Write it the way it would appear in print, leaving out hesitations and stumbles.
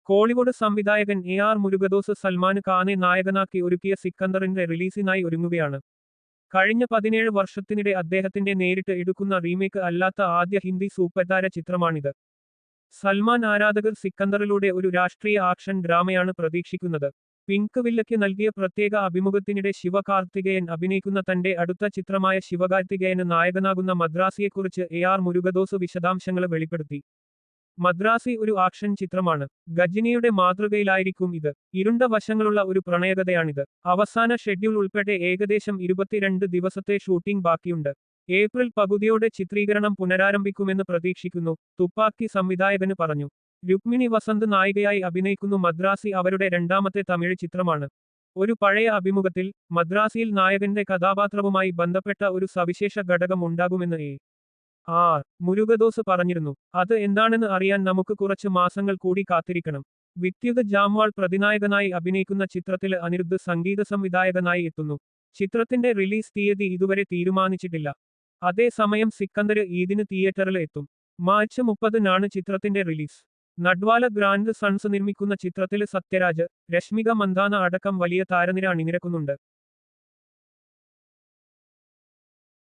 കോളിവുഡ് സംവിധായകൻ AR മുരുകദോസ് സൽമാൻ ഖാനെ നായകനാക്കി ഒരുക്കിയ സിക്കന്ദറിന്റെ റിലീസിനായി ഒരുങ്ങുകയാണ്. കഴിഞ്ഞ 17 വർഷത്തിനിടെ അദ്ദേഹത്തിന്റെ നേരിട്ട് എടുക്കുന്ന റീമേക്ക് അല്ലാത്ത ആദ്യ ഹിന്ദി സൂപ്പർതാര ചിത്രമാണിത്. സൽമാൻ ആരാധകർ സിക്കന്ദറിലൂടെ ഒരു രാഷ്ട്രീയ ആക്ഷൻ ഡ്രാമയാണ് പ്രതീക്ഷിക്കുന്നത്. പിങ്ക് വില്ലയ്ക്ക് നൽകിയ പ്രത്യേക അഭിമുഖത്തിനിടെ ശിവകാർത്തികേയൻ അഭിനയിക്കുന്ന തന്റെ അടുത്ത ചിത്രമായ ശിവകാർത്തികേയന് നായകനാകുന്ന മദ്രാസിയെക്കുറിച്ച് AR മുരുകദോസ് വിശദാംശങ്ങൾ വെളിപ്പെടുത്തി. മദ്രാസി ഒരു ആക്ഷൻ ചിത്രമാണ്. ഗജിനിയുടെ മാതൃകയിലായിരിക്കും ഇത്. ഇരുണ്ട വശങ്ങളുള്ള ഒരു പ്രണയകഥയാണിത്. അവസാന ഷെഡ്യൂൾ ഉൾപ്പെടെ ഏകദേശം 22 ദിവസത്തെ ഷൂട്ടിംഗ് ബാക്കിയുണ്ട്. ഏപ്രിൽ പകുതിയോടെ ചിത്രീകരണം പുനരാരംഭിക്കുമെന്ന് പ്രതീക്ഷിക്കുന്നു, തുപ്പാക്കി സംവിധായകന് പറഞ്ഞു. രുക്മിണി വസന്ത് നായികയായി അഭിനയിക്കുന്നു. മദ്രാസി അവരുടെ രണ്ടാമത്തെ തമിഴ് ചിത്രമാണ്. ഒരു പഴയ അഭിമുഖത്തിൽ മദ്രാസിയിൽ നായകന്റെ കഥാപാത്രവുമായി ബന്ധപ്പെട്ട ഒരു സവിശേഷ ഘടകം ഉണ്ടാകുമെന്ന് AR മുരുകദോസ് പറഞ്ഞിരുന്നു. അത് എന്താണെന്ന് അറിയാൻ നമുക്ക് കുറച്ച് മാസങ്ങൾ കൂടി കാത്തിരിക്കണം. വിദ്യുത് ജാംവാൾ പ്രതിനായകനായി അഭിനയിക്കുന്ന ചിത്രത്തില് അനിരുദ്ധ് സംഗീത സംവിധായകനായി എത്തുന്നു. ചിത്രത്തിന്റെ റിലീസ് തീയതി ഇതുവരെ തീരുമാനിച്ചിട്ടില്ല. അതേസമയം സിക്കന്ദര് ഈദിന് തിയേറ്ററിൽ എത്തും. മാർച്ച് 30-നാണ് ചിത്രത്തിന്റെ റിലീസ്. നട്വാല ഗ്രാൻഡ് സൺസ് നിർമ്മിക്കുന്ന ചിത്രത്തില് സത്യരാജ്, രശ്മിക മന്ദാന അടക്കം വലിയ താരനിര അണിനിരക്കുന്നുണ്ട്.